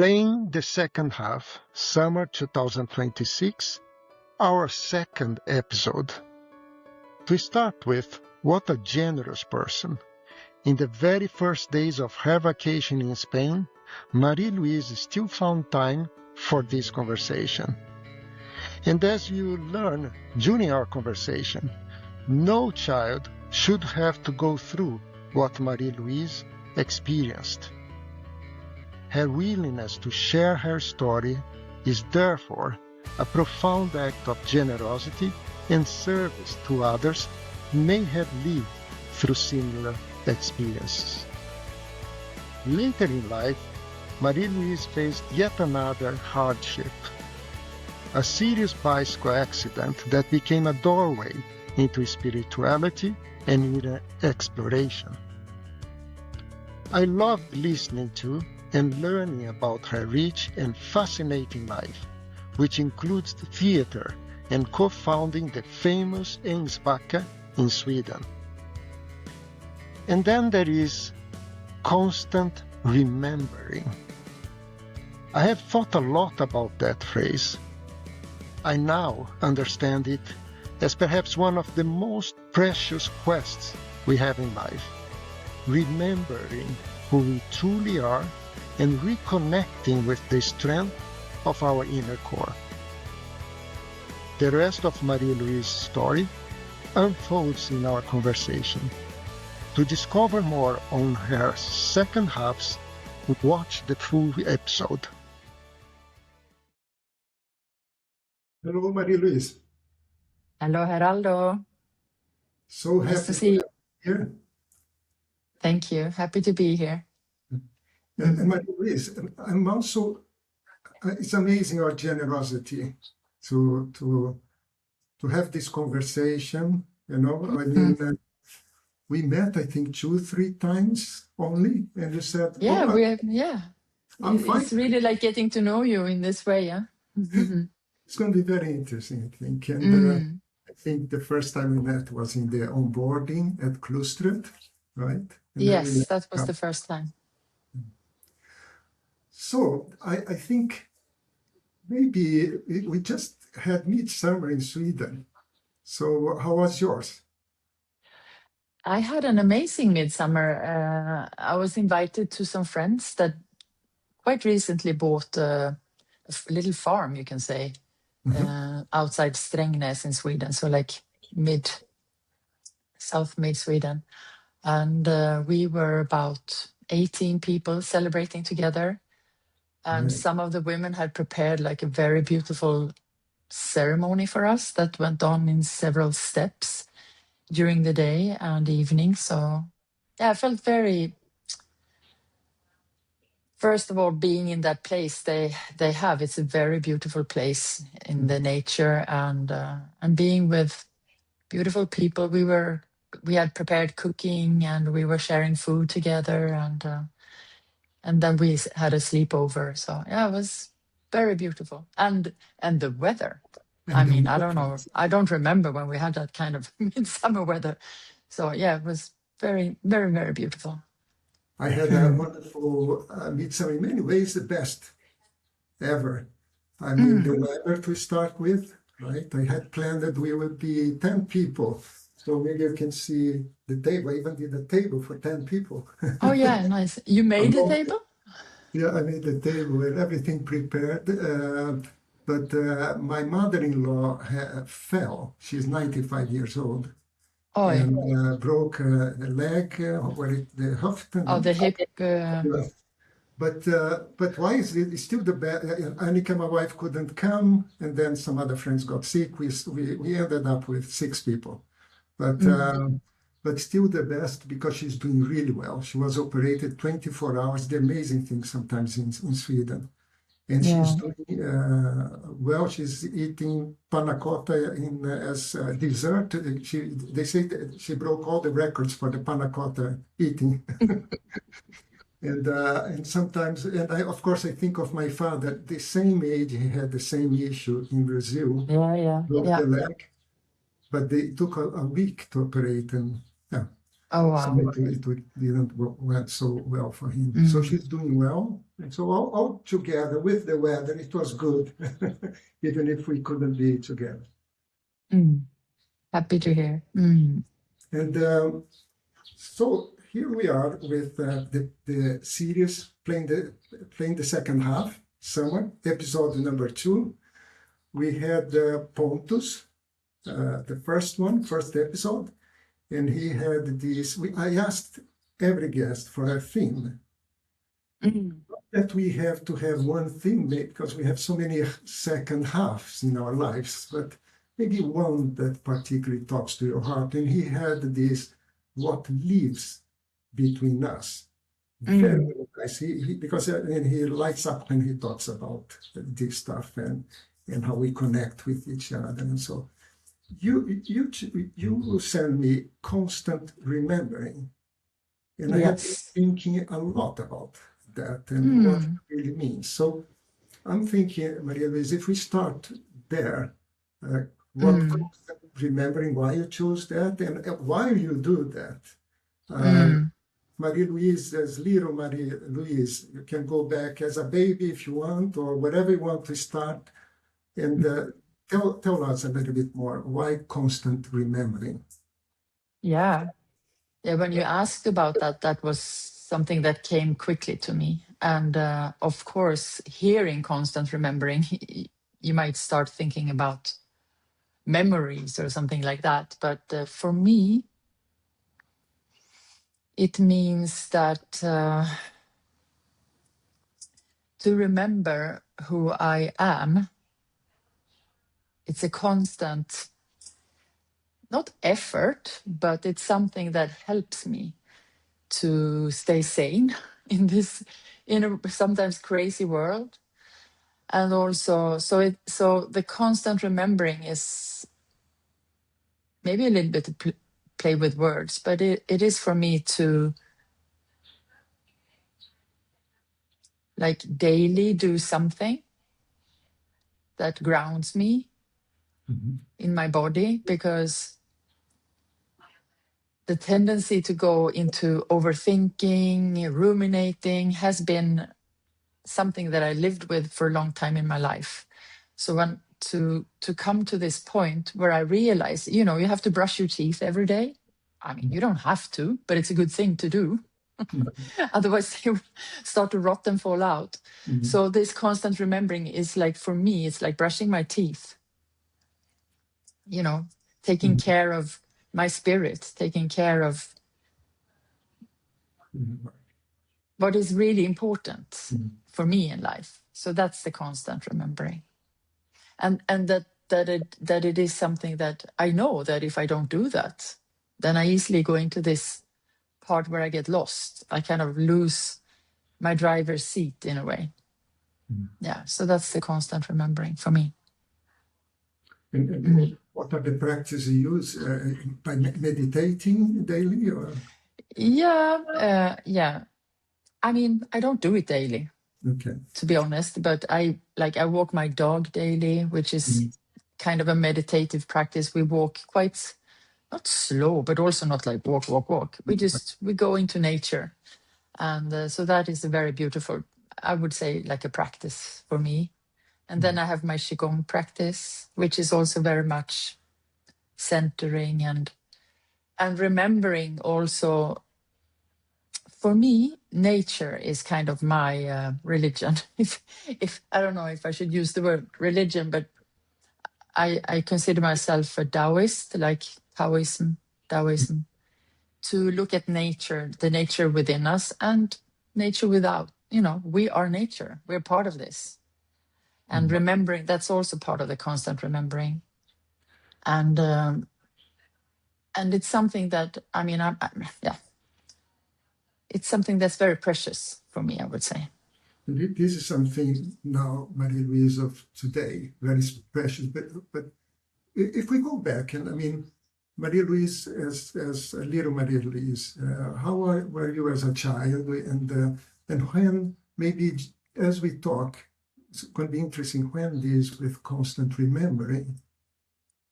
Playing the second half, summer 2026, our second episode. To start with, what a generous person. In the very first days of her vacation in Spain, Marie-Louise still found time for this conversation. And as you learn during our conversation, no child should have to go through what Marie-Louise experienced. Her willingness to share her story is therefore a profound act of generosity and service to others who may have lived through similar experiences. Later in life, Marie-Louise faced yet another hardship, a serious bicycle accident that became a doorway into spirituality and inner exploration. I loved listening to and learning about her rich and fascinating life, which includes theater and co-founding the famous Ängsbacka in Sweden. And then there is constant remembering. I have thought a lot about that phrase. I now understand it as perhaps one of the most precious quests we have in life, remembering who we truly are and reconnecting with the strength of our inner core. The rest of Marie-Louise's story unfolds in our conversation. To discover more on her second halves, watch the full episode. Hello, Marie-Louise. Hello, Geraldo. So Nice happy to see you. here. Thank you. Happy to be here. And Marie-Louise, I'm also, it's amazing our generosity to have this conversation, you know. I mean, we met, I think, 2-3 times only, and you said, Yeah, "Oh, we have, yeah. I'm fine." It's really like getting to know you in this way, yeah? It's going to be very interesting, I think. And I think the first time we met was in the onboarding at Klustret, right? And then we Yes, met that was up. the first time. So I think maybe we just had midsummer in Sweden. So how was yours? I had an amazing midsummer. I was invited to some friends that quite recently bought a little farm, you can say, outside Strängnäs in Sweden, so like south mid Sweden. And we were about 18 people celebrating together. And some of the women had prepared like a very beautiful ceremony for us that went on in several steps during the day and evening. So yeah, I felt very, first of all, being in that place it's a very beautiful place in the nature, and being with beautiful people. We had prepared cooking and we were sharing food together, and then we had a sleepover. So yeah, it was very beautiful. And the weather. I mean, I don't know. I don't remember when we had that kind of midsummer weather. So yeah, it was very, very, very beautiful. I had a wonderful midsummer, in many ways the best ever. I mean, the weather to start with, right? I had planned that we would be 10 people. So maybe you can see the table. I even did a table for 10 people. Oh yeah, nice. You made the table? Yeah, I made the table with everything prepared. But my mother-in-law fell. She's 95 years old. Oh, and broke the leg, the hoof. Oh, the hip. But why is it still the best? Annika, my wife, couldn't come, and then some other friends got sick. We ended up with 6 people. But still the best because she's doing really well. She was operated 24 hours, the amazing thing sometimes in Sweden. And she's doing well. She's eating panna cotta as dessert. They say that she broke all the records for the panna cotta eating. And sometimes, of course, I think of my father, the same age, he had the same issue in Brazil. Broke the leg. But they took a week to operate, and oh wow, so it didn't went so well for him. So she's doing well. And so all together with the weather, it was good, even if we couldn't be together. Happy to hear. And so here we are with the series playing the second half, summer, episode number 2. We had Pontus, the first episode, and he had this. I asked every guest for a theme. Not that we have to have one theme because we have so many second halves in our lives, but maybe one that particularly talks to your heart. And he had this, what lives between us. Very nice. Because he lights up when he talks about this stuff and how we connect with each other. And so you will send me constant remembering. And I have been thinking a lot about that and what it really means. So I'm thinking, Marie-Louise, if we start there, what constant remembering, why you choose that and why you do that. Marie-Louise, as little Marie-Louise, you can go back as a baby if you want, or whatever you want to start. And tell us a little bit more, why constant remembering? Yeah, when you asked about that, that was something that came quickly to me. And of course, hearing constant remembering, you might start thinking about memories or something like that. But for me, it means that to remember who I am, it's a constant, not effort, but it's something that helps me to stay sane in this, in a sometimes crazy world. And also, so the constant remembering is maybe a little bit play with words, but it is for me to like daily do something that grounds me in my body, because the tendency to go into overthinking, ruminating has been something that I lived with for a long time in my life. So when to come to this point where I realize, you have to brush your teeth every day. I mean, you don't have to, but it's a good thing to do. Otherwise they will start to rot and fall out. So this constant remembering is like, for me, it's like brushing my teeth, taking care of my spirit, taking care of what is really important for me in life. So that's the constant remembering. And that it is something that I know that if I don't do that, then I easily go into this part where I get lost. I kind of lose my driver's seat in a way. Yeah, so that's the constant remembering for me. And what are the practices you use? By meditating daily? Or? Yeah. I mean, I don't do it daily, to be honest, but I walk my dog daily, which is kind of a meditative practice. We walk quite, not slow, but also not like walk. We go into nature. And so that is a very beautiful, I would say, like a practice for me. And then I have my Qigong practice, which is also very much centering and remembering also. For me, nature is kind of my religion. If I don't know if I should use the word religion, but I consider myself a Taoist, like Taoism, to look at nature, the nature within us and nature without. We are nature. We're part of this. And remembering, that's also part of the constant remembering. And it's something that, I mean, it's something that's very precious for me, I would say. This is something now, Marie-Louise, of today, very precious. But if we go back, and I mean, Marie-Louise, as a little Marie-Louise, how were you as a child? And when, maybe as we talk, it's going to be interesting when this with constant remembering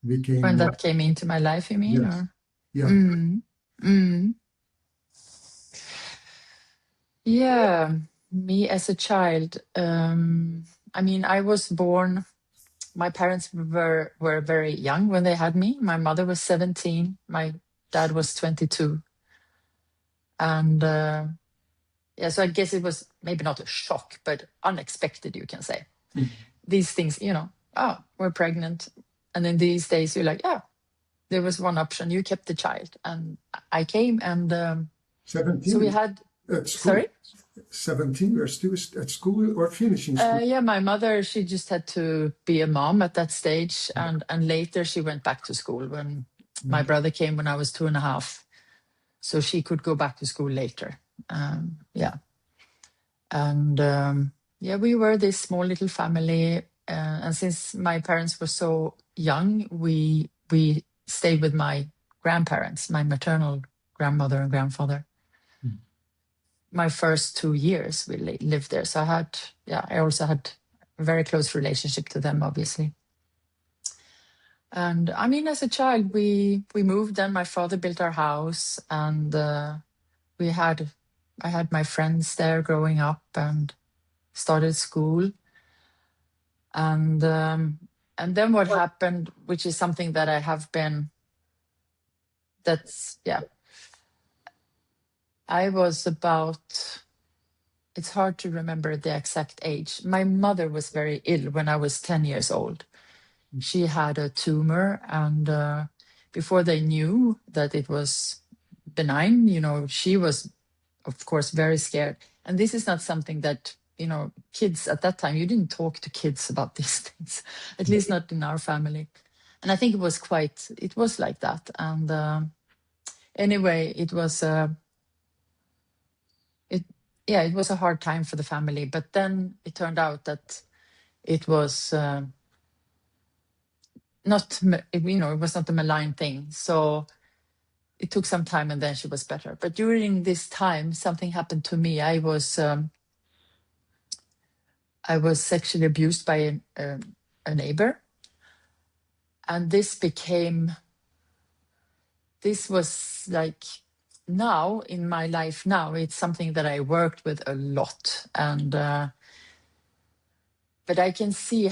became... When that came into my life, you mean? Yes. Or? Yeah. Yeah. Me as a child, I mean, I was born. My parents were very young when they had me. My mother was 17. My dad was 22. And yeah, so I guess it was maybe not a shock, but unexpected, you can say. These things, you know, oh, we're pregnant. And in these days, you're like, yeah, there was one option. You kept the child. And I came and 17 so we had, at school. sorry? 17 you're still at school or finishing school? Yeah, my mother, she just had to be a mom at that stage. And later she went back to school when my brother came when I was 2.5. So she could go back to school later. Yeah. And yeah, we were this small little family. And since my parents were so young, we stayed with my grandparents, my maternal grandmother and grandfather. My first 2 years we lived there. So I also had a very close relationship to them, obviously. And I mean, as a child, we moved. Then my father built our house, and I had my friends there growing up and started school. And then what happened, which is something that I have been. I was about. It's hard to remember the exact age. My mother was very ill when I was 10 years old. She had a tumor, and before they knew that it was benign, you know, she was, of course, very scared. And this is not something that, you know, kids at that time, you didn't talk to kids about these things, at least not in our family. And I think it was like that. And anyway, it was it was a hard time for the family. But then it turned out that it was not, you know, it was not a malign thing. So it took some time, and then she was better. But during this time, something happened to me. I was sexually abused by a neighbor, and this was like, now in my life now, it's something that I worked with a lot, and but I can see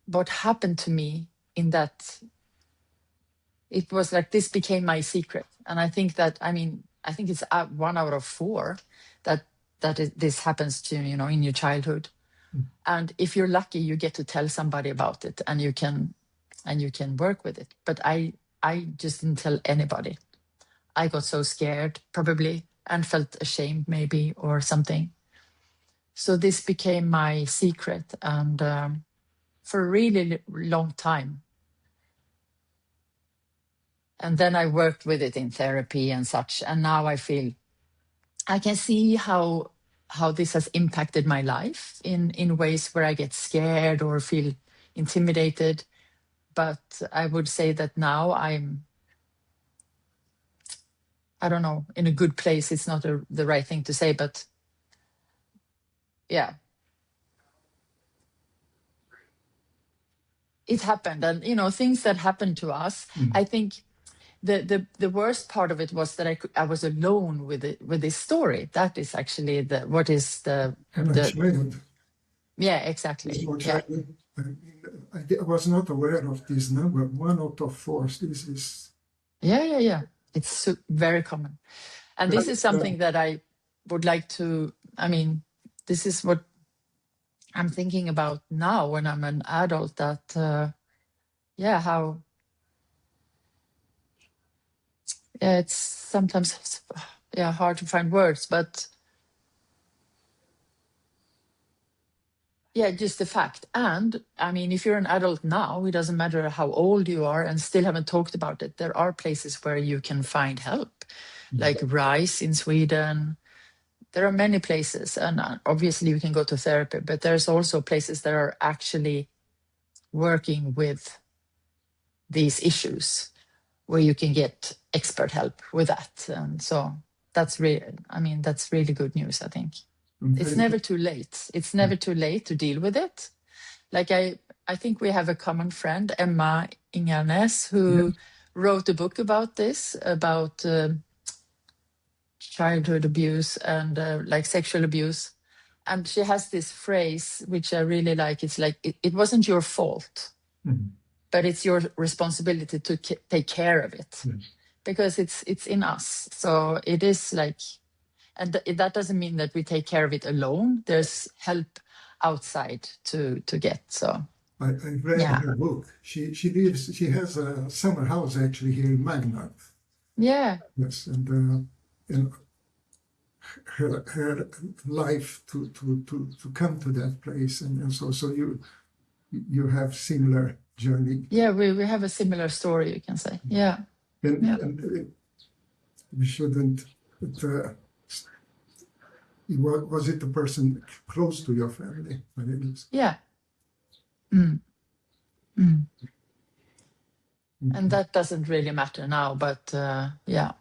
what happened to me in that. It was like this became my secret. And I think that, I mean, I think it's 1 out of 4 this happens to, you know, in your childhood. And if you're lucky, you get to tell somebody about it, and you can work with it. But I just didn't tell anybody. I got so scared, probably, and felt ashamed maybe, or something. So this became my secret, and for a really long time. And then I worked with it in therapy and such. And now I can see how this has impacted my life in ways where I get scared or feel intimidated. But I would say that now I'm, I don't know, in a good place. It's not the right thing to say, but yeah. It happened. And, you know, things that happened to us, I think the worst part of it was that I was alone with this story. That is actually yeah, exactly. Yeah. I was not aware of this number. 1 out of 4. This is. Yeah. It's very common, and this is something that I would like to. I mean, this is what I'm thinking about now when I'm an adult. That how. Yeah, it's sometimes hard to find words, but yeah, just the fact. And I mean, if you're an adult now, it doesn't matter how old you are and still haven't talked about it. There are places where you can find help, like RISE in Sweden. There are many places, and obviously you can go to therapy, but there's also places that are actually working with these issues where you can get expert help with that. And so that's really good news, I think. It's never too late. It's never too late to deal with it. Like I think we have a common friend, Emma Ingarnes, who wrote a book about this, about childhood abuse and like sexual abuse. And she has this phrase, which I really like. It's like, it wasn't your fault, but it's your responsibility to take care of it, because it's in us. So it is like, and that doesn't mean that we take care of it alone. There's help outside to get. So I read her book. She has a summer house actually here in Magna. Yeah. Yes, and her life to come to that place, and so you have similar journey. Yeah, we have a similar story, you can say. Yeah. And we shouldn't. Was it the person close to your family? Yeah. And that doesn't really matter now, but yeah,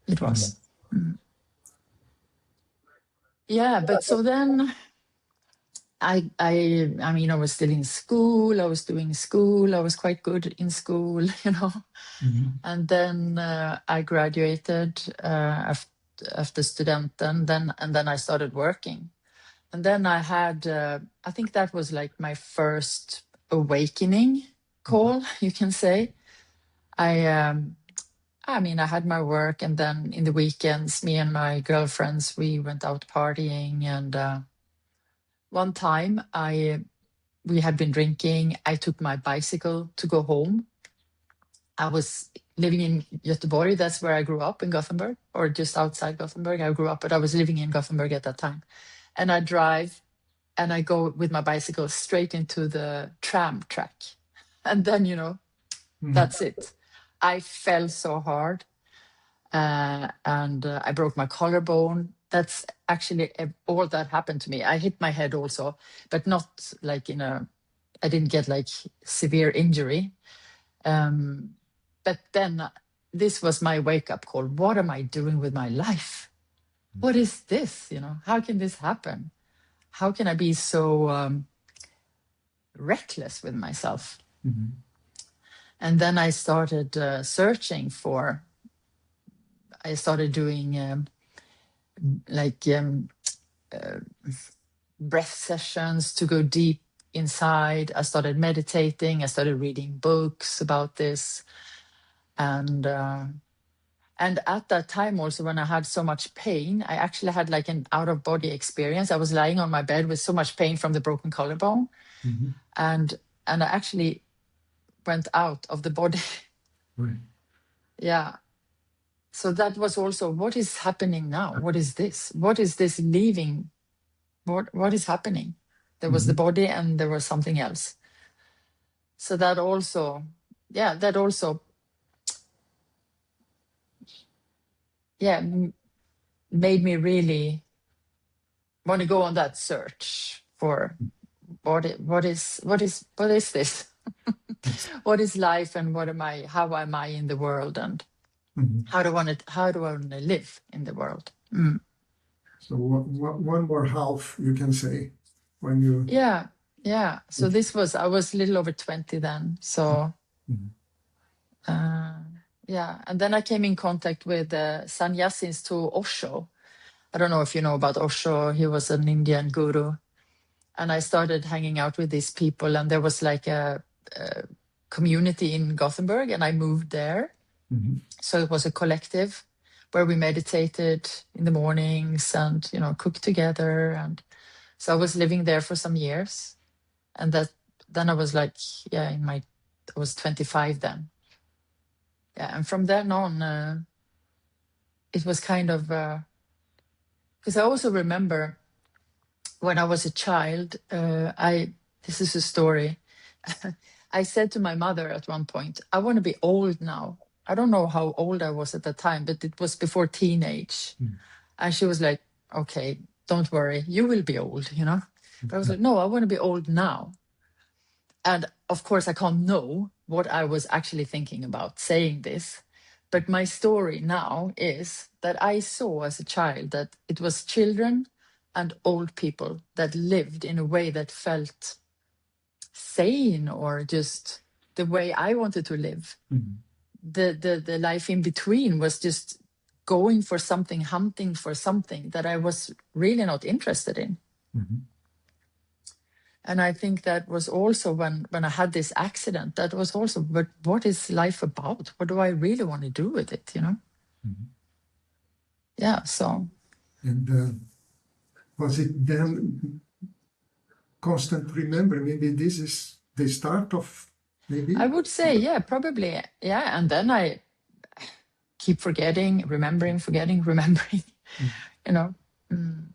it was. Yeah, but so then I mean, I was still in school. I was doing school. I was quite good in school, you know. And then I graduated after studenten, and then I started working. And then I had, I think that was like my first awakening call, you can say. I mean, I had my work, and then in the weekends, me and my girlfriends, we went out partying. And one time we had been drinking. I took my bicycle to go home. I was living in Göteborg. That's where I grew up, in Gothenburg, or just outside Gothenburg. I grew up, but I was living in Gothenburg at that time. And I drive, and I go with my bicycle straight into the tram track. And then, you know, that's it. I fell so hard. And I broke my collarbone. That's actually all that happened to me. I hit my head also, but not like I didn't get like severe injury. But then this was my wake-up call. What am I doing with my life? What is this? You know, how can this happen? How can I be so reckless with myself? And then I started searching for. I started doing breath sessions to go deep inside. I started meditating. I started reading books about this, and at that time also, when I had so much pain, I actually had like an out-of-body experience. I was lying on my bed with so much pain from the broken collarbone, and I actually went out of the body. Right. Yeah. So that was also, what is happening now? What is this? What is this leaving? What is happening? There was the body, and there was something else. So that also made me really want to go on that search for what is this? What is life, and how am I in the world, and how do I want to live in the world? So one more half, you can say, when you. Yeah. So I was a little over 20 then. So and then I came in contact with sannyasins to Osho. I don't know if you know about Osho. He was an Indian guru. And I started hanging out with these people, and there was like a community in Gothenburg, and I moved there. So it was a collective where we meditated in the mornings and, you know, cooked together. And so I was living there for some years. And then I was like, I was 25 then. Yeah, and from then on, it was kind of, because I also remember when I was a child, this is a story. I said to my mother at one point, I want to be old now. I don't know how old I was at the time, but it was before teenage. And she was like, okay, don't worry, you will be old, you know? But I was like, no, I want to be old now. And of course, I can't know what I was actually thinking about saying this. But my story now is that I saw as a child that it was children and old people that lived in a way that felt sane, or just the way I wanted to live. The life in between was just going for something, hunting for something that I was really not interested in. Mm-hmm. And I think that was also when I had this accident, that was also, but what is life about? What do I really want to do with it, you know? Mm-hmm. Yeah, so. And was it then constant remembering? Maybe this is the start of maybe? I would say, yeah, probably. Yeah, and then I keep forgetting, remembering, Mm. you know. Mm.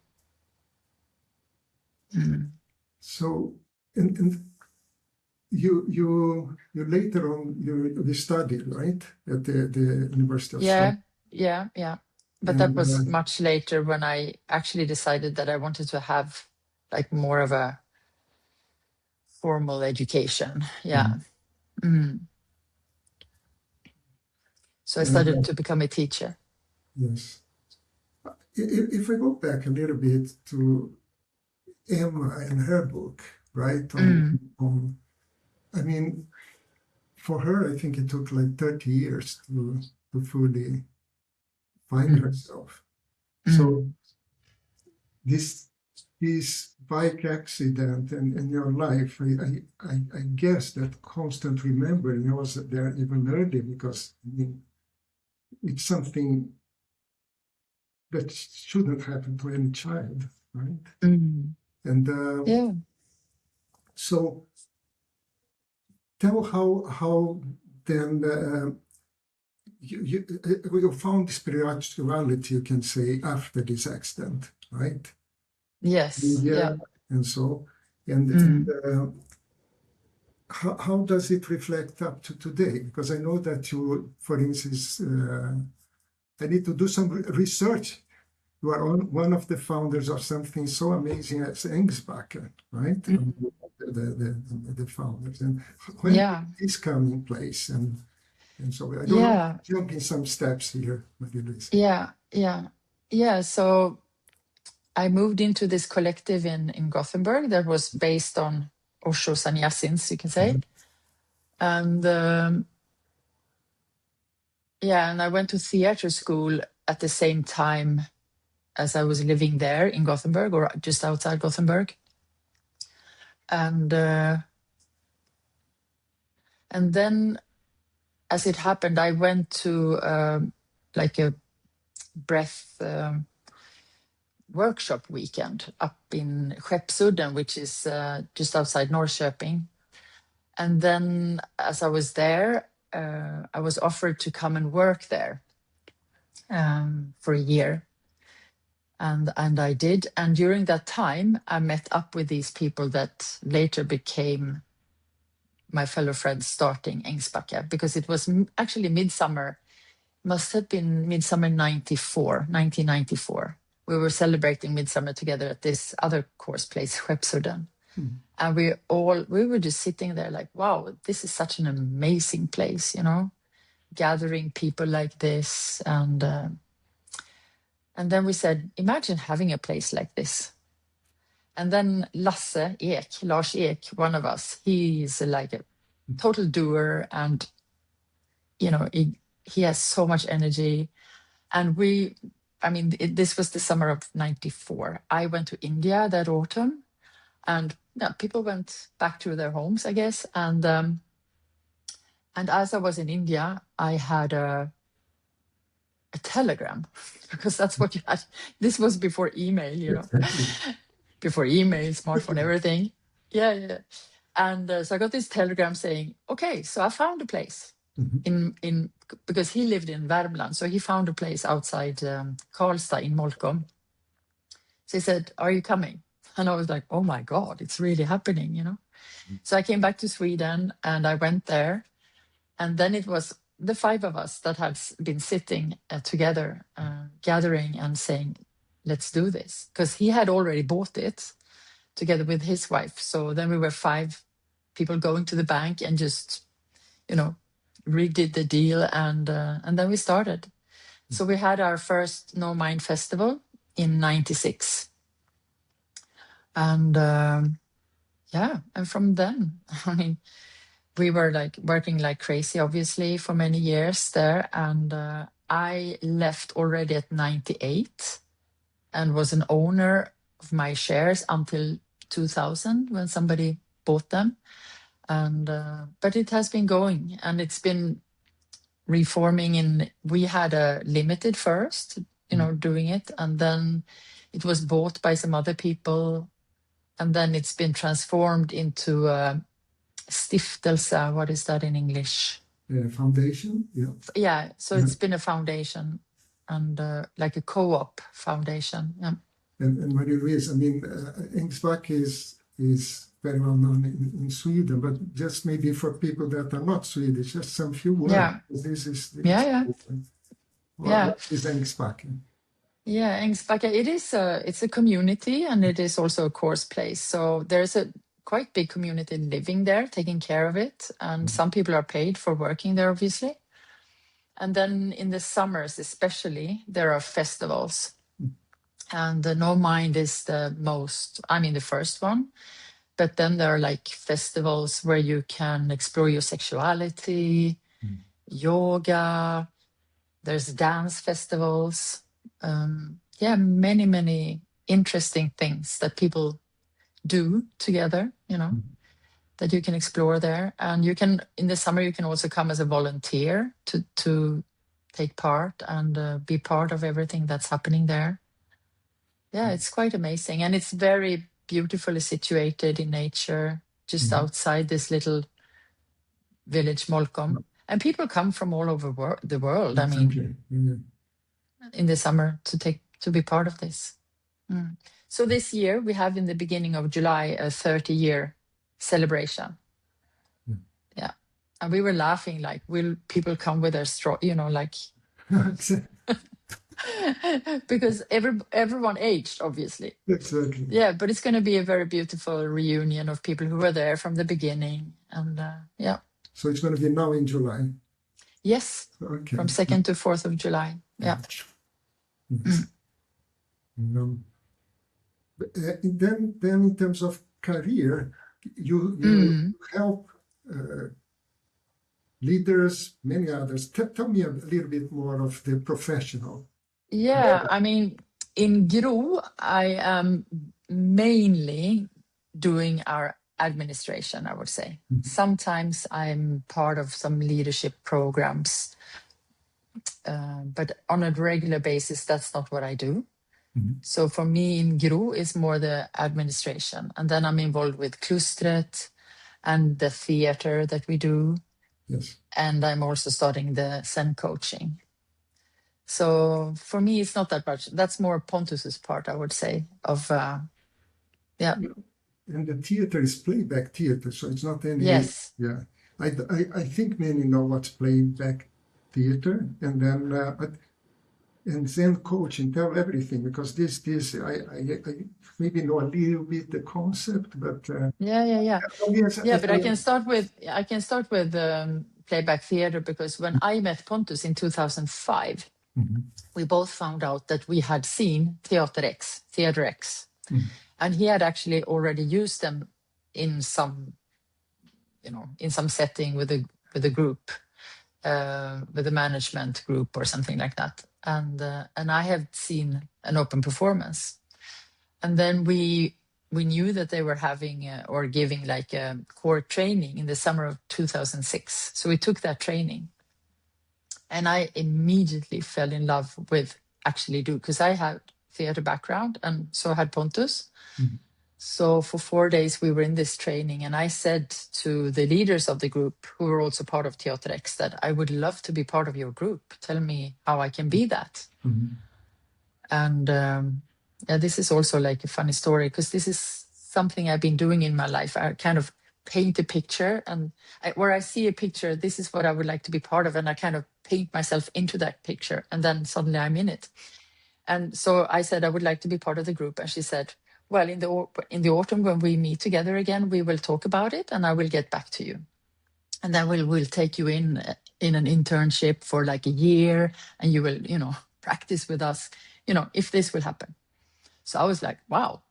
Mm. So, and you later on you studied, right, at the University of Yeah, Stockholm. yeah. But that was much later when I actually decided that I wanted to have like more of a formal education. Yeah. Mm. So I started to become a teacher. Yes. If I go back a little bit to Emma and her book, right? I mean, for her, I think it took like 30 years to fully find herself. So this bike accident and your life, I guess that constant remembering was there even earlier, because I mean, it's something that shouldn't happen to any child, right? Mm. And Yeah. so tell how then you found spirituality, you can say, after this accident, right? Yes. India Yeah. and so, and how does it reflect up to today? Because I know that you, for instance, I need to do some research. You are one of the founders of something so amazing as Ängsbacka, right? The founders. And when Yeah. did this come in place? And so I don't know, Yeah. jump in some steps here, Marie-Louise. Yeah. So I moved into this collective in Gothenburg that was based on Osho sannyasins, you can say. And and I went to theater school at the same time as I was living there in Gothenburg, or just outside Gothenburg. And then, as it happened, I went to like a breath workshop weekend up in Skeppsudden, which is just outside Norrköping. And then, as I was there, I was offered to come and work there for a year. And I did. And during that time, I met up with these people that later became my fellow friends starting Ängsbacka, because it was actually midsummer, must have been midsummer 1994. We were celebrating midsummer together at this other course place, Skeppsudden. And we were just sitting there like, wow, this is such an amazing place, you know, gathering people like this. And then we said, imagine having a place like this. And then Lars Ek, one of us, he's like a total doer, and, you know, he has so much energy. And this was the summer of 94. I went to India that autumn, and people went back to their homes, I guess. And as I was in India, I had a telegram, because that's what you had. This was before email, you know, before email, smartphone, everything. Yeah. And so I got this telegram saying, okay, so I found a place in because he lived in Värmland. So he found a place outside Karlstad in Molkom. So he said, are you coming? And I was like, oh my God, it's really happening, you know? So I came back to Sweden and I went there. And then it was the five of us that had been sitting together, gathering and saying, let's do this. Because he had already bought it together with his wife. So then we were five people going to the bank and just, you know, redid the deal. And then we started. So we had our first No Mind Festival in 96. And and from then, I mean, we were like working like crazy, obviously, for many years there. And I left already at 98 and was an owner of my shares until 2000 when somebody bought them. And but it has been going, and it's been reforming. We had a limited first, doing it, and then it was bought by some other people, and then it's been transformed into a stiftelse. What is that in English? Foundation, yeah. Yeah, so it's been a foundation, and like a co-op foundation. Yeah. And Marie-Louise, I mean, Ängsbacka is very well known in Sweden, but just maybe for people that are not Swedish, just some few words. Yeah. This is Yeah. What is Ängsbacka? Yeah, Ängsbacka, it's a community, and it is also a course place. So there's a quite big community living there, taking care of it, and some people are paid for working there, obviously. And then in the summers especially, there are festivals. And the No Mind is the first one. But then there are like festivals where you can explore your sexuality, yoga, there's dance festivals. Many, many interesting things that people do together, that you can explore there. And in the summer, you can also come as a volunteer to take part and be part of everything that's happening there. Yeah, it's quite amazing. And it's very beautifully situated in nature, just outside this little village, Molkom. And people come from all over the world, in the summer to be part of this. So this year, we have in the beginning of July a 30-year celebration. Yeah. And we were laughing, like, will people come with their straw, like... because everyone aged, obviously. Exactly. Yeah, but it's going to be a very beautiful reunion of people who were there from the beginning, and yeah. So it's going to be now in July. Yes. Okay. From 2nd to 4th of July. Yeah. Then in terms of career, you help leaders, many others. Tell me a little bit more of the professional. Yeah, in Gro, I am mainly doing our administration, I would say. Sometimes I'm part of some leadership programs, but on a regular basis, that's not what I do. So for me in Gro, it's more the administration. And then I'm involved with Klustret and the theater that we do. Yes. And I'm also starting the Zen coaching. So for me, it's not that much. That's more Pontus's part, I would say, of, yeah. And the theater is playback theater, so it's not any... Yes. Yeah. I think many know what's playback theater, and then... and Zen coaching, tell everything, because this I maybe know a little bit the concept, but... Yeah, but I can start with playback theater, because when I met Pontus in 2005, we both found out that we had seen Theater X, and he had actually already used them in some setting with a group, with a management group or something like that, and I had seen an open performance, and then we knew that they were having or giving like a core training in the summer of 2006, so we took that training. And I immediately fell in love with actually because I had theater background, and so had Pontus. So for 4 days we were in this training, and I said to the leaders of the group, who were also part of Theater X, that I would love to be part of your group. Tell me how I can be that. And this is also like a funny story, because this is something I've been doing in my life. I kind of paint a picture, and where I see a picture, this is what I would like to be part of, and I kind of paint myself into that picture, and then suddenly I'm in it. And so I said I would like to be part of the group, and she said, well, in the autumn when we meet together again, we will talk about it, and I will get back to you, and then we'll take you in an internship for like a year, and you will practice with us, if this will happen. So I was like, wow,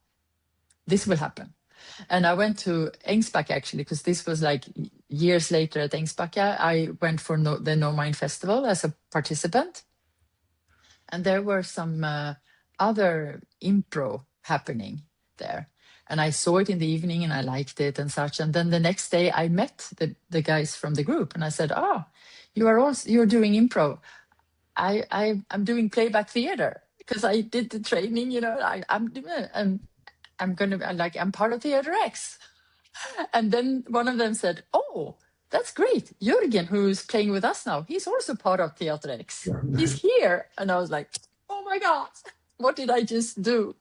this will happen. And I went to Ängsbacka, actually, because this was like years later at Ängsbacka. I went for the No Mind Festival as a participant. And there were some other impro happening there. And I saw it in the evening and I liked it and such. And then the next day I met the guys from the group and I said, "Oh, you're doing improv. I'm doing playback theater because I did the training, you know, I'm part of Theater X." And then one of them said, "Oh, that's great. Jürgen, who's playing with us now, he's also part of Theater X. He's here." And I was like, "Oh my God, what did I just do?"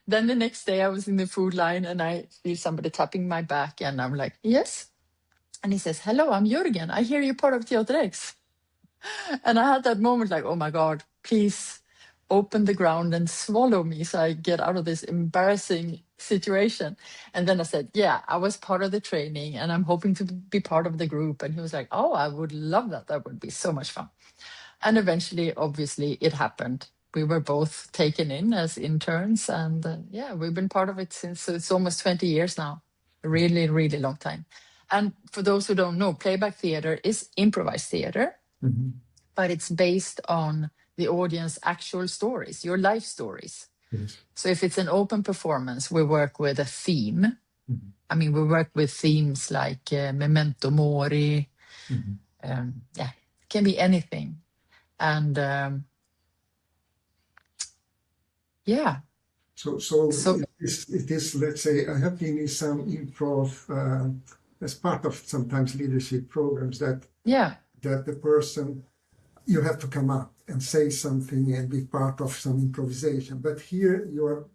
Then the next day I was in the food line and I feel somebody tapping my back and I'm like, "Yes." And he says, "Hello, I'm Jürgen. I hear you're part of Theater X." And I had that moment like, oh my God, please open the ground and swallow me so I get out of this embarrassing situation. And then I said, "Yeah, I was part of the training and I'm hoping to be part of the group." And he was like, "Oh, I would love that. That would be so much fun." And eventually, obviously, it happened. We were both taken in as interns and yeah, we've been part of it since, so it's almost 20 years now. A really, really long time. And for those who don't know, playback theater is improvised theater, but it's based on the audience actual stories, your life stories. Yes. So if it's an open performance, we work with a theme. I mean, we work with themes like Memento Mori. Yeah, it can be anything. And yeah. So it is, let's say, I have been in some improv as part of sometimes leadership programs that the person, you have to come up and say something and be part of some improvisation. But here you're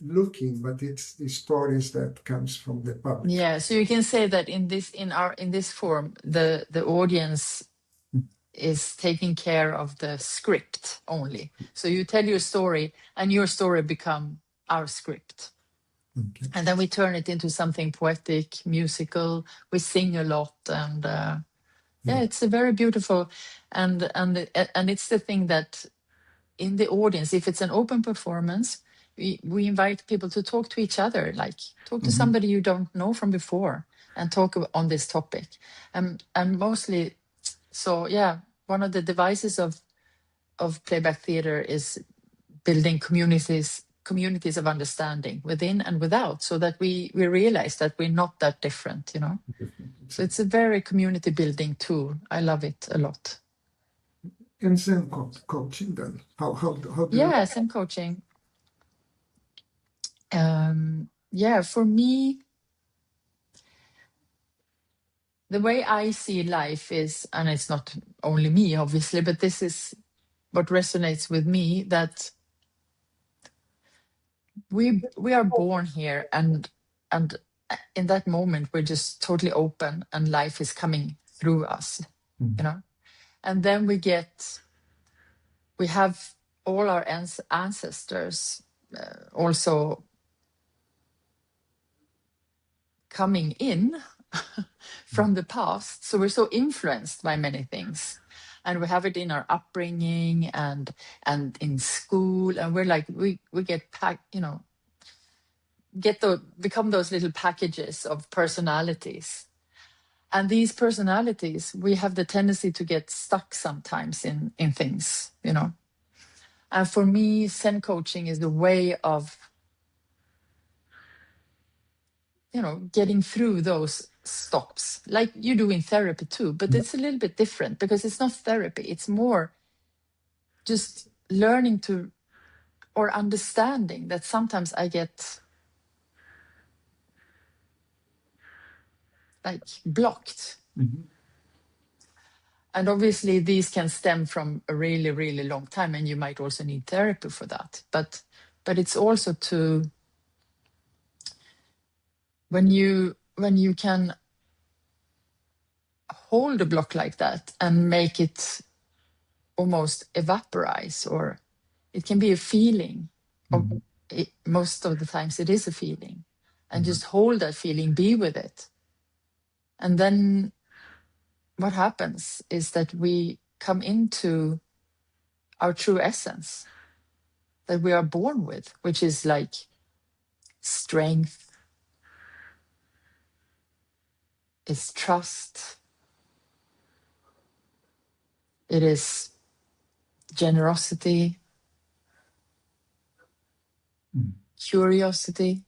looking, but it's the stories that comes from the public. Yeah, so you can say that in this form, the audience is taking care of the script only. So you tell your story and your story become our script. Okay. And then we turn it into something poetic, musical. We sing a lot and yeah, it's a very beautiful and it's the thing that in the audience, if it's an open performance, we invite people to talk to each other, like talk to somebody you don't know from before and talk on this topic. And mostly, so yeah, one of the devices of playback theater is building communities of understanding within and without, so that we realize that we're not that different, you know. So it's a very community building tool. I love it a lot. And Zen coaching then, how do yeah, Zen coaching. Yeah, for me, the way I see life is, and it's not only me, obviously, but this is what resonates with me, that we are born here and in that moment we're just totally open and life is coming through us, you know. And then we have all our ancestors also coming in from the past. So we're so influenced by many things, and we have it in our upbringing and in school, and we're like we get packed, you know, become those little packages of personalities. And these personalities, we have the tendency to get stuck sometimes in things, you know. And for me, Zen coaching is the way of, you know, getting through those stops, like you do in therapy too. But it's a little bit different because it's not therapy. It's more just learning to, or understanding that sometimes I get like blocked. And obviously these can stem from a really, really long time, and you might also need therapy for that. But it's also to, when you can hold a block like that and make it almost evaporize, or it can be a feeling. Most of the times it is a feeling, and just hold that feeling, be with it. And then what happens is that we come into our true essence that we are born with, which is like strength, is trust, it is generosity, curiosity,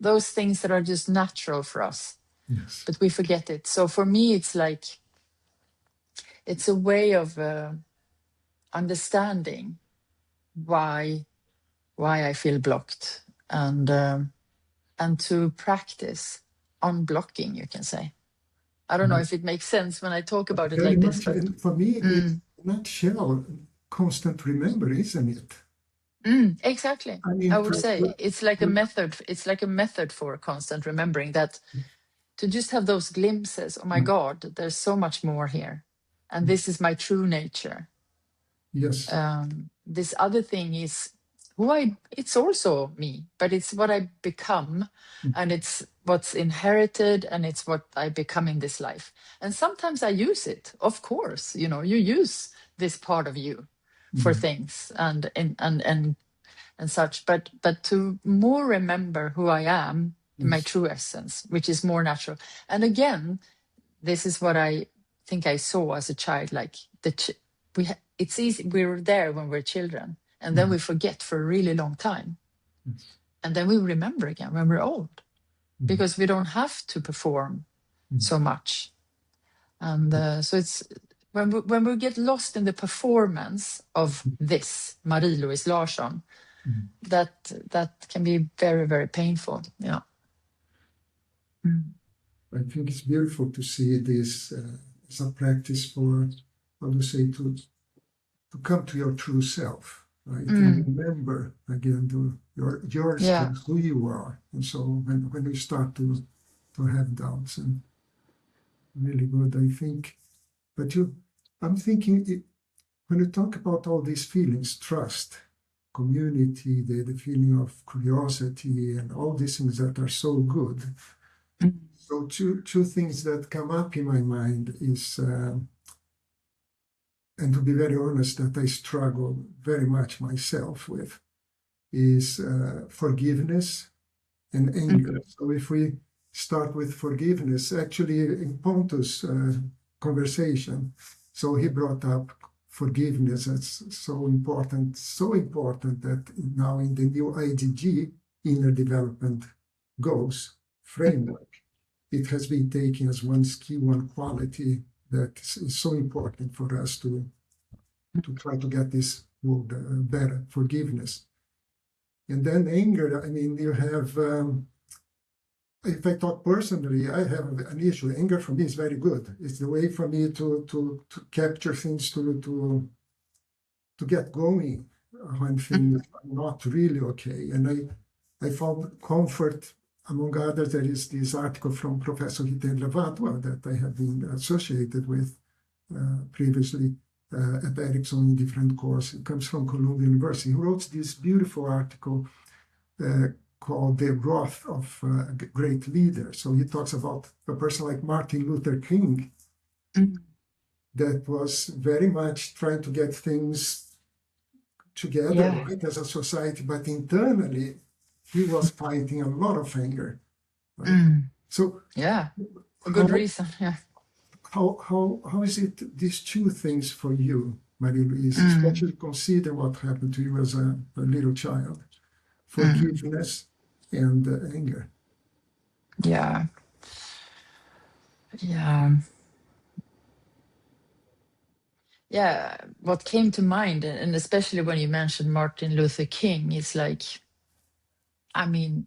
those things that are just natural for us. Yes. But we forget it. So for me, it's like, it's a way of understanding why I feel blocked, and to practice unblocking, you can say. I don't know if it makes sense when I talk about it Very like this, much. but And for me, it's in a nutshell, constant remember, isn't it? exactly. I mean, I would say it's like a method. It's like a method for constant remembering, that to just have those glimpses. Oh my God, there's so much more here, and this is my true nature. yes. This other thing is it's also me, but it's what I become, and it's what's inherited, and it's what I become in this life. And sometimes I use it, of course, you use this part of you for things and such, but to more remember who I am in my true essence, which is more natural. And again, this is what I think I saw as a child, like it's easy. We're there when we're children, and then we forget for a really long time. And then we remember again when we're old, because we don't have to perform so much. And so it's when we get lost in the performance of this Marie-Louise Larsson, that can be very, very painful. Yeah. I think it's beautiful to see this as a practice for, how to say, to come to your true self, right? And remember again yours, Yeah. who you are. And so when you start to have doubts, and really good, I think. But I'm thinking, when you talk about all these feelings, trust, community, the feeling of curiosity, and all these things that are so good. So two things that come up in my mind is, and to be very honest, that I struggle very much myself with, is forgiveness and anger. So if we start with forgiveness, actually in Pontus' conversation, so he brought up forgiveness as so important that now in the new IDG, Inner Development Goals framework, it has been taken as one skill, one quality that is so important for us to try to get this word better, forgiveness. And then anger, I mean, you have, if I talk personally, I have an issue. Anger for me is very good. It's the way for me to capture things, to get going when things are not really okay. And I found comfort, among others. There is this article from Professor Hitendra Vatwa that I have been associated with previously at Ericsson in different courses. It comes from Columbia University. He wrote this beautiful article called The Wrath of a Great Leader. So he talks about a person like Martin Luther King that was very much trying to get things together, right, as a society, but internally he was fighting a lot of anger. Right? So yeah, for good reason. Yeah. How is it, these two things for you, Marie-Louise, especially consider what happened to you as a little child, forgiveness and anger? Yeah. What came to mind, and especially when you mentioned Martin Luther King, is like, I mean,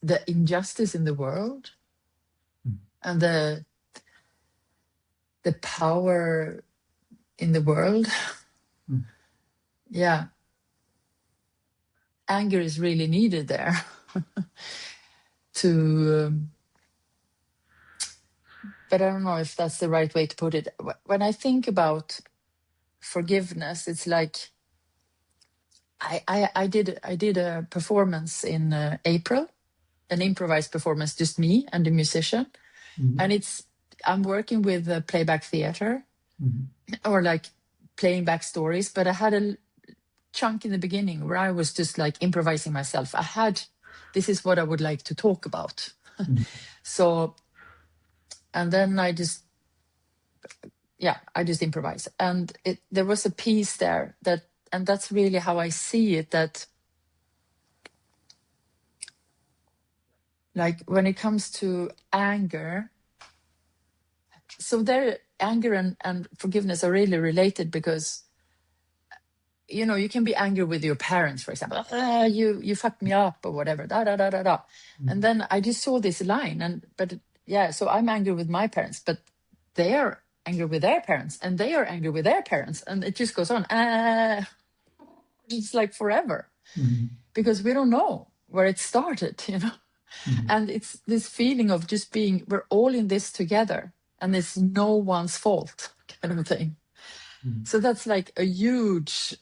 the injustice in the world and the power in the world. Yeah. Anger is really needed there to but I don't know if that's the right way to put it. When I think about forgiveness, it's like I did a performance in April, an improvised performance, just me and the musician, and I'm working with playback theater or like playing back stories, but I had a chunk in the beginning where I was just like improvising myself. This is what I would like to talk about. So, and then I just I just improvise. And there was a piece there and that's really how I see it, that like when it comes to anger, so there anger and forgiveness are really related, because you can be angry with your parents, for example. You fucked me up or whatever, da da da da da. And then I just saw this line, so I'm angry with my parents, but they are angry with their parents, and they are angry with their parents, and it just goes on. It's like forever, because we don't know where it started, And it's this feeling of just being, we're all in this together, and it's no one's fault, kind of thing. So that's like a huge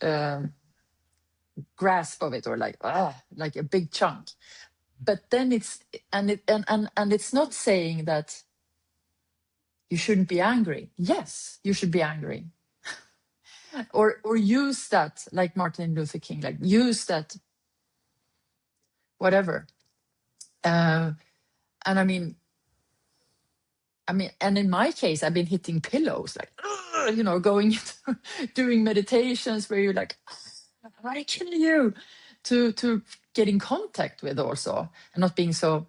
grasp of it, or like a big chunk. But then it's it's not saying that you shouldn't be angry. Yes, you should be angry. or use that, like Martin Luther King, like use that, whatever. And I mean, and in my case, I've been hitting pillows, like, going doing meditations where you're like, I kill you, to get in contact with also, and not being so.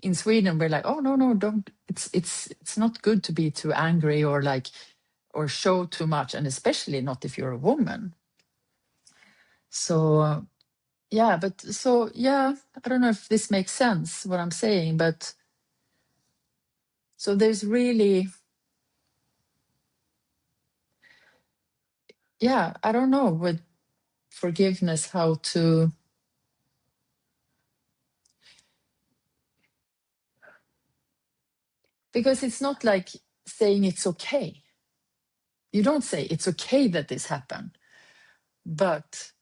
In Sweden, we're like, oh no, don't. It's not good to be too angry or show too much, and especially not if you're a woman. So I don't know if this makes sense what I'm saying, but so there's really. I don't know with forgiveness how to, because it's not like saying it's okay. You don't say it's okay that this happened, but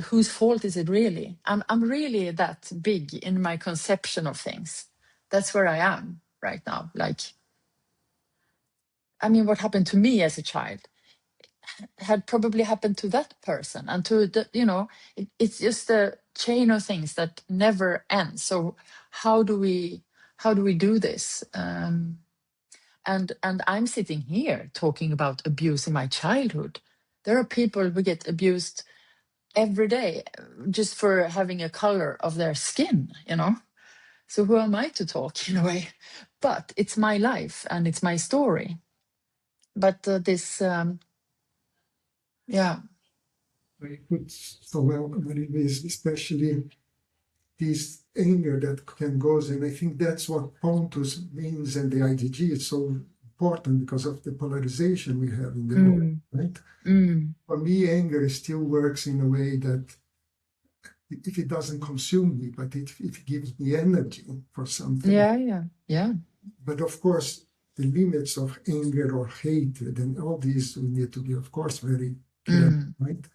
whose fault is it really? I'm really that big in my conception of things. That's where I am right now. Like, what happened to me as a child had probably happened to that person, and to it's just a chain of things that never ends. So how do we do this? And I'm sitting here talking about abuse in my childhood. There are people who get abused every day just for having a color of their skin. So who am I to talk, in a way? But it's my life and it's my story. But I put so well, Marie-Louise, especially this anger that can go, and I think that's what Pontus means, and the IDG is so important because of the polarization we have in the world, right? For me, anger still works in a way that if it doesn't consume me, but if it gives me energy for something. Yeah. But of course, the limits of anger or hatred and all these we need to be, of course, very careful, right?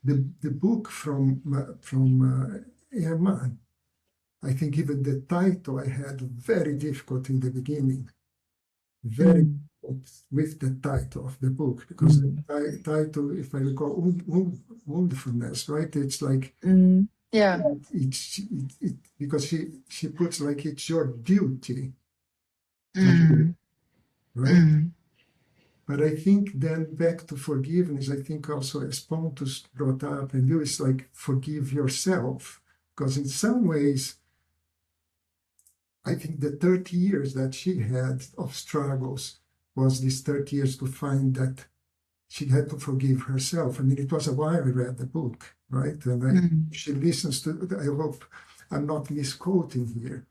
The book from Emma, I think even the title I had very difficult in the beginning, very difficult with the title of the book, because the title, if I recall, woundfulness, right? It's like it's because she puts like it's your duty, right? But I think then back to forgiveness, I think also as Pontus brought up, and you, is like forgive yourself. Because in some ways, I think the 30 years that she had of struggles was these 30 years to find that she had to forgive herself. It was a while I read the book, right? And she listens to, I hope I'm not misquoting here,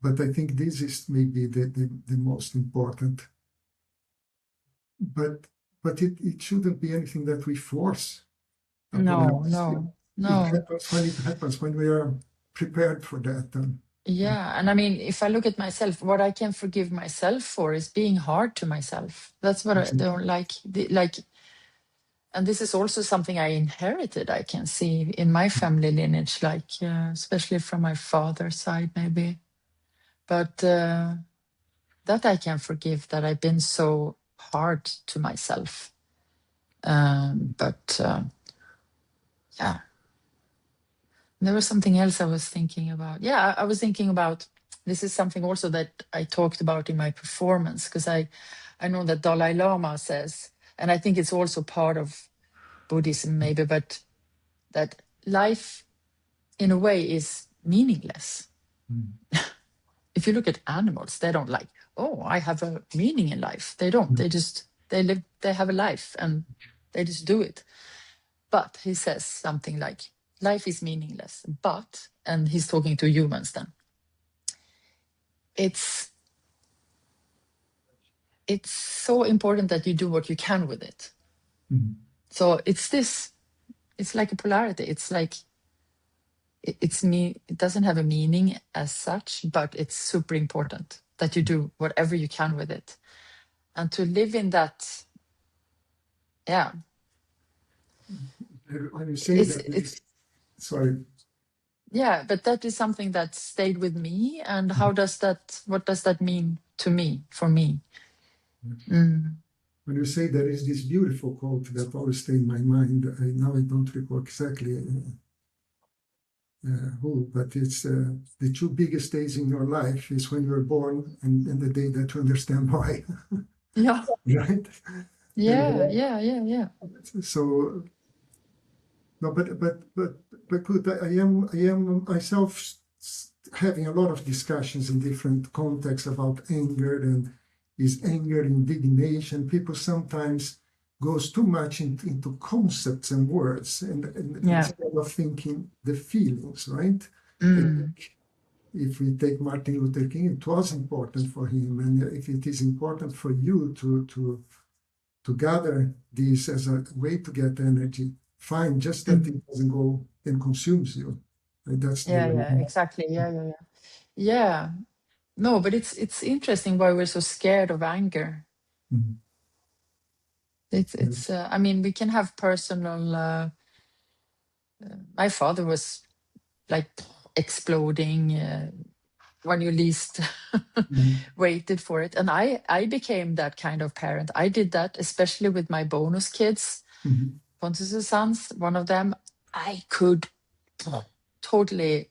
but I think this is maybe the most important. But it shouldn't be anything that we force. No. It happens when we are prepared for that. And if I look at myself, what I can forgive myself for is being hard to myself. That's what I don't like. And this is also something I inherited, I can see in my family lineage, especially from my father's side, maybe. But that I can forgive, that I've been so hard to myself. There was something else I was thinking about. I was thinking about this is something also that I talked about in my performance, because I know that Dalai Lama says, and I think it's also part of Buddhism maybe, but that life in a way is meaningless. If you look at animals, they don't like, oh, I have a meaning in life. They don't. They live, they have a life and they just do it. But he says something like, life is meaningless, but, and he's talking to humans then, it's so important that you do what you can with it. So it's like a polarity. It's like, it doesn't have a meaning as such, but it's super important that you do whatever you can with it. And to live in that, yeah. When you say that, sorry. Yeah, but that is something that stayed with me. And what does that mean to me, for me? When you say there is this beautiful quote that always stay in my mind, now I don't recall exactly who, but it's the two biggest days in your life is when you're born and the day that you understand why. Yeah. Right? Yeah. So no, but good. I am myself having a lot of discussions in different contexts about anger, and is anger indignation. People sometimes goes too much into concepts and words, and instead of thinking the feelings, right? I think if we take Martin Luther King, it was important for him, and if it is important for you to gather this as a way to get energy, fine, just that it doesn't go and consumes you. That's exactly. Yeah. No, but it's interesting why we're so scared of anger. It's I mean, we can have personal my father was like exploding when you least waited for it, and I became that kind of parent. I did that especially with my bonus kids. Pontus' sons, one of them, I could totally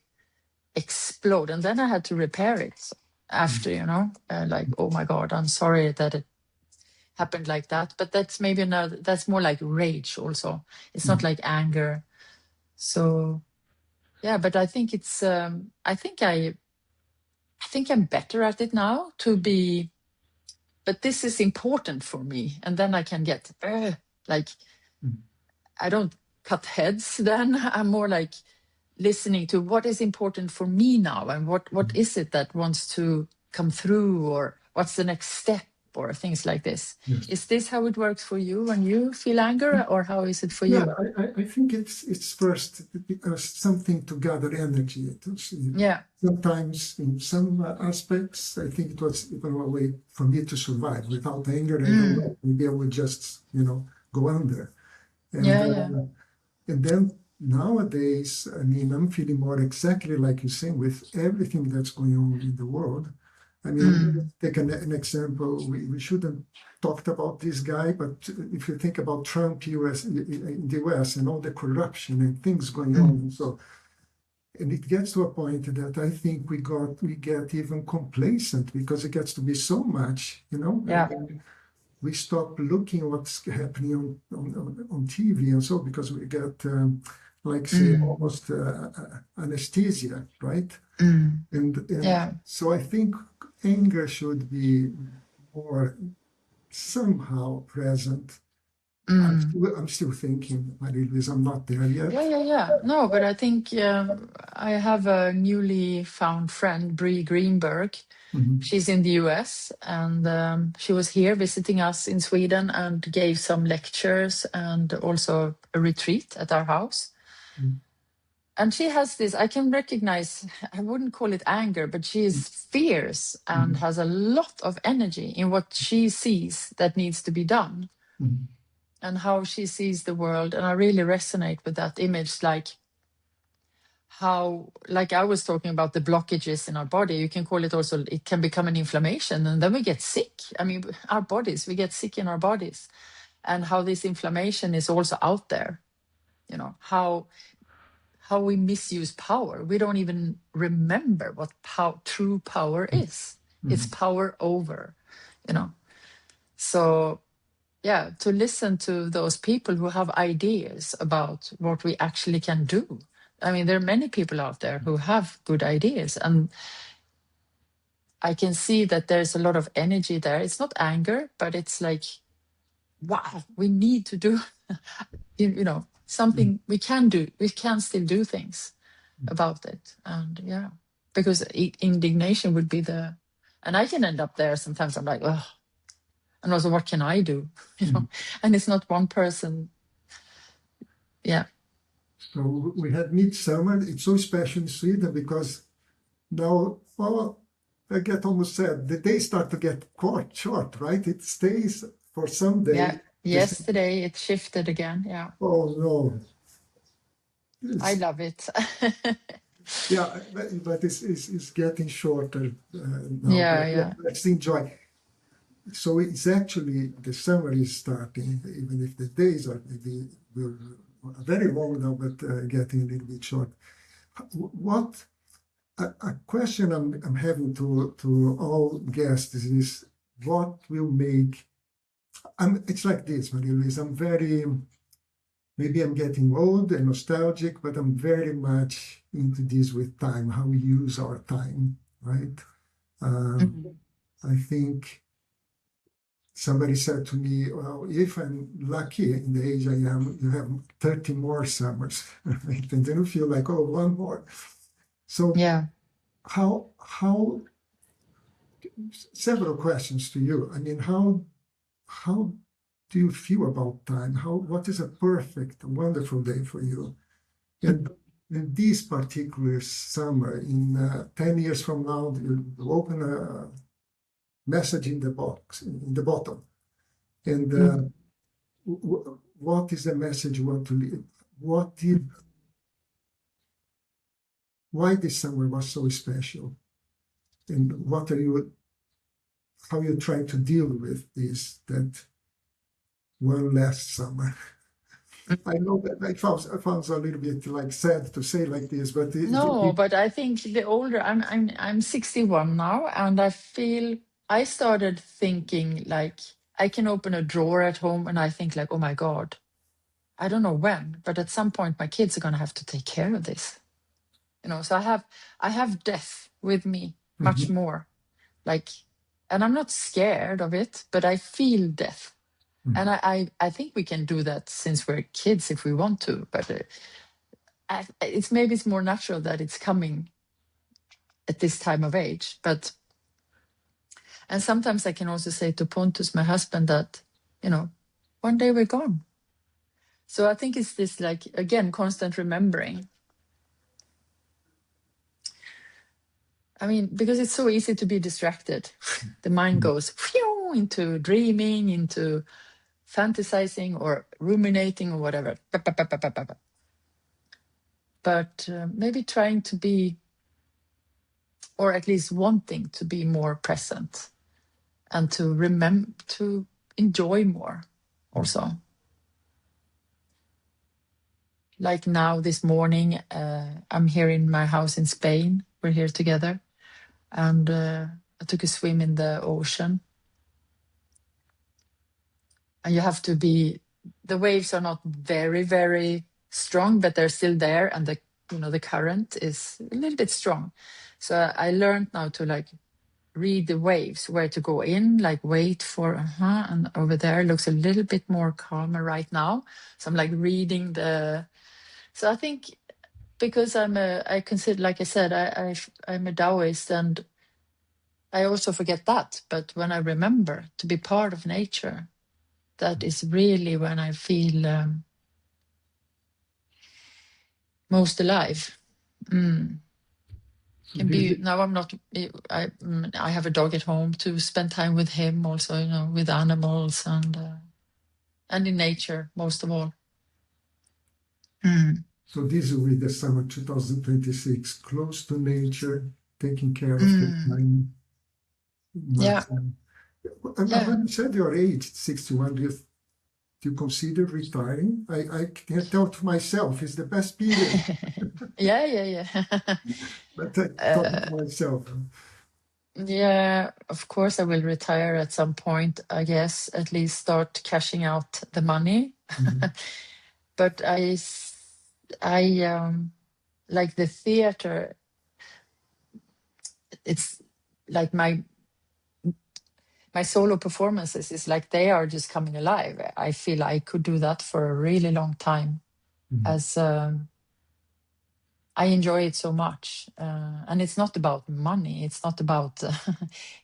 explode, and then I had to repair it after, like, oh my God, I'm sorry that it happened like that. But that's maybe that's more like rage also. It's not like anger. So yeah, but I think it's I think I'm better at it now to be, but this is important for me, and then I can get like I don't cut heads then. I'm more like listening to what is important for me now, and what is it that wants to come through, or what's the next step, or things like this. Yes. Is this how it works for you when you feel anger, or how is it for you? I think it's first something to gather energy. Sometimes in some aspects, I think it was even a way for me to survive. Without anger, I don't know, maybe I would just, go under. And then nowadays, I mean, I'm feeling more exactly like you're saying, with everything that's going on in the world. I mean, take an example. We shouldn't talked about this guy, but if you think about Trump, in the US, and all the corruption and things going on, so, and it gets to a point that I think we get even complacent, because it gets to be so much, and we stop looking what's happening on TV and so, because we get almost anesthesia, right? And so I think anger should be more somehow present. I'm still thinking, Marie-Louise, I'm not there yet. Yeah. No, but I think I have a newly found friend, Bree Greenberg. She's in the US, and she was here visiting us in Sweden and gave some lectures and also a retreat at our house. And she has this, I can recognize, I wouldn't call it anger, but she is fierce and has a lot of energy in what she sees that needs to be done. And how she sees the world. And I really resonate with that image, like how, like I was talking about the blockages in our body, you can call it also, it can become an inflammation, and then we get sick. I mean, we get sick in our bodies, and how this inflammation is also out there, how how we misuse power. We don't even remember what true power is. It's power over, you know. So yeah, to listen to those people who have ideas about what we actually can do. I mean, there are many people out there who have good ideas, and I can see that there's a lot of energy there. It's not anger, but it's like, wow, we need to do, you know, something we can do. We can still do things about it. And yeah, because indignation would be and I can end up there sometimes. I'm like, oh, and also what can I do? You know, and it's not one person. Yeah. So we had midsummer. It's so special in Sweden because now, well, I get almost sad. The days start to get quite short, right? It stays for some day. Yeah. Yesterday it shifted again. Yeah. Oh no. I love it. Yeah, but it's getting shorter now. Yeah. Let's enjoy. So it's actually the summer is starting, even if the days are maybe very long now, but getting a little bit short. What a question I'm having to all guests is what will make. It's like this, Marie-Louise. Maybe I'm getting old and nostalgic, but I'm very much into this with time, how we use our time, right? I think somebody said to me, well, if I'm lucky in the age I am, you have 30 more summers, right? And then you feel like, oh, one more. So yeah. How several questions to you. I mean, how do you feel about time? What is a perfect, wonderful day for you? And in this particular summer, in 10 years from now, you open a message in the box, in the bottom. And what is the message you want to leave? Why this summer was so special? And how are you trying to deal with this, that one last summer? I know that I found a little bit like sad to say like this, but but I think the older I'm 61 now, and I feel I started thinking like I can open a drawer at home and I think like, oh my God, I don't know when, but at some point my kids are gonna have to take care of this. You know, so I have death with me much more. Like, and I'm not scared of it, but I feel death. And I think we can do that since we're kids if we want to, but it's more natural that it's coming at this time of age. And sometimes I can also say to Pontus, my husband, that, you know, one day we're gone. So I think it's this, like, again, constant remembering. I mean, because it's so easy to be distracted. The mind goes into dreaming, into fantasizing or ruminating or whatever. But maybe trying to be, or at least wanting to be more present and to remember, to enjoy more also. Like now this morning, I'm here in my house in Spain. We're here together. And I took a swim in the ocean. And you have to the waves are not very, very strong, but they're still there. And the current is a little bit strong. So I learned now to like read the waves, where to go in, like wait for, and over there looks a little bit more calmer right now. So I'm like reading so I think because I consider, like I said, I'm a Taoist, and I also forget that. But when I remember to be part of nature, that is really when I feel most alive. Now I'm not. I have a dog at home to spend time with him. Also, with animals and in nature most of all. So this will be the summer 2026, close to nature, taking care of the time. Yeah. When you said your age, 61, do you consider retiring? I can tell to myself it's the best period, Yeah. but I talk to myself. Yeah, of course I will retire at some point, I guess, at least start cashing out the money. But I like the theater, it's like my solo performances is like they are just coming alive. I feel I could do that for a really long time, as I enjoy it so much. And it's not about money. It's not about,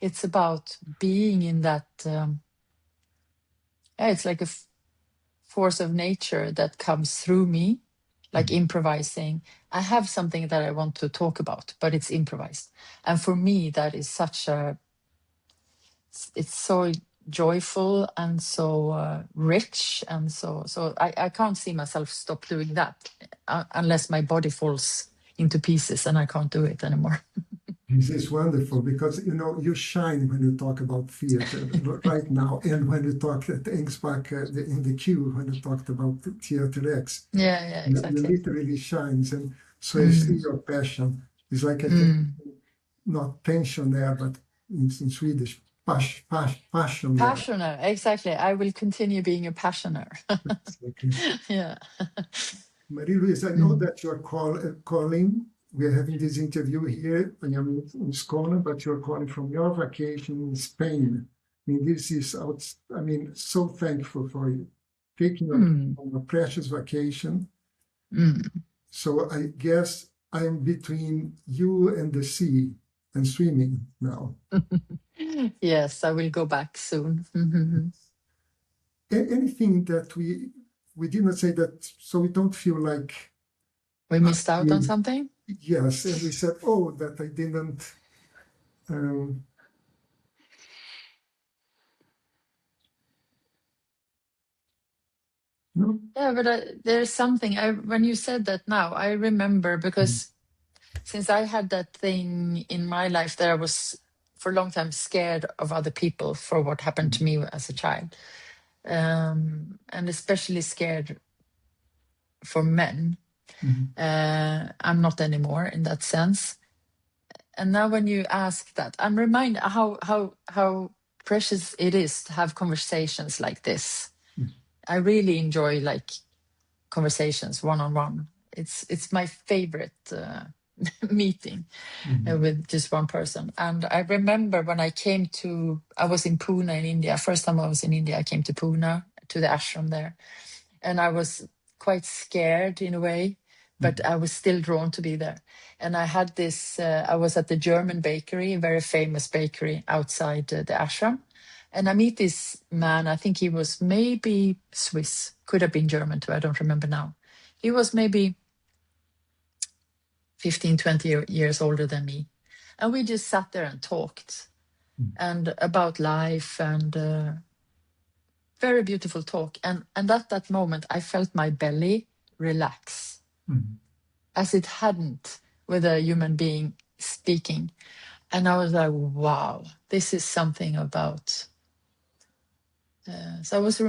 it's about being in that, yeah, it's like a force of nature that comes through me, like improvising. I have something that I want to talk about, but it's improvised. And for me, that is such a, it's so joyful and so rich. And so I can't see myself stop doing that unless my body falls into pieces and I can't do it anymore. This is wonderful because, you know, you shine when you talk about theater right now, and when you talk at Ängsbacka in the queue, when you talked about Theater X. Yeah, exactly. You literally shines, and so I see your passion. It's like not pensioner, but in Swedish, passioner. Passioner, exactly. I will continue being a passioner. Exactly. Yeah. Marie-Louise, I know that you're calling. We're having this interview here when I'm in Skåne, but you're calling from your vacation in Spain. I mean, this is, so thankful for you taking a precious vacation. So I guess I'm between you and the sea and swimming now. Yes, I will go back soon. Anything that we did not say that, so we don't feel like we missed out on something? Yes, and we said, oh, that I didn't. No? Yeah, but there's something. When you said that now, I remember because since I had that thing in my life that I was for a long time scared of other people for what happened to me as a child, and especially scared for men. I'm not anymore in that sense. And now when you ask that, I'm reminded how precious it is to have conversations like this. I really enjoy like conversations one-on-one. It's my favorite meeting with just one person. And I remember when I was in Pune in India. First time I was in India, I came to Pune, to the ashram there. And I was quite scared in a way, but I was still drawn to be there. And I had this, I was at the German bakery, a very famous bakery outside the ashram. And I meet this man, I think he was maybe Swiss, could have been German too, I don't remember now. He was maybe 15, 20 years older than me. And we just sat there and talked and about life and very beautiful talk. And at that moment, I felt my belly relax as it hadn't with a human being speaking. And I was like, wow, this is something about... so I was,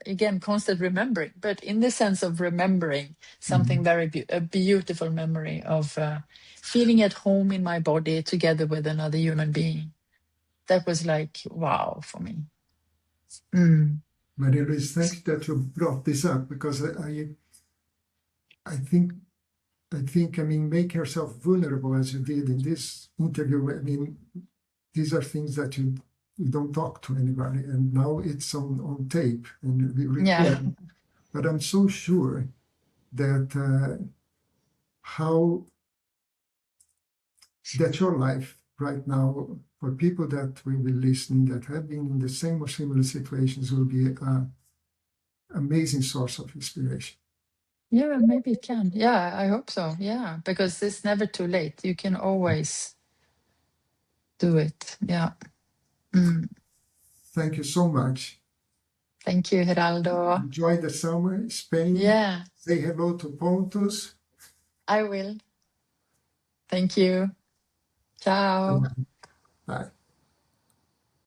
again, constant remembering, but in the sense of remembering something very a beautiful memory of feeling at home in my body together with another human being. That was like, wow, for me. Marie-Louise, thank you that you brought this up, because I think, make yourself vulnerable as you did in this interview. I mean, these are things that you don't talk to anybody, and now it's on tape and we record. Yeah. But I'm so sure that that your life right now, for people that will be listening that have been in the same or similar situations, will be an amazing source of inspiration. Yeah, maybe it can. Yeah, I hope so. Yeah, because it's never too late. You can always do it. Yeah. Thank you so much. Thank you, Geraldo. Enjoy the summer, Spain. Yeah. Say hello to Pontus. I will. Thank you. Ciao. Bye.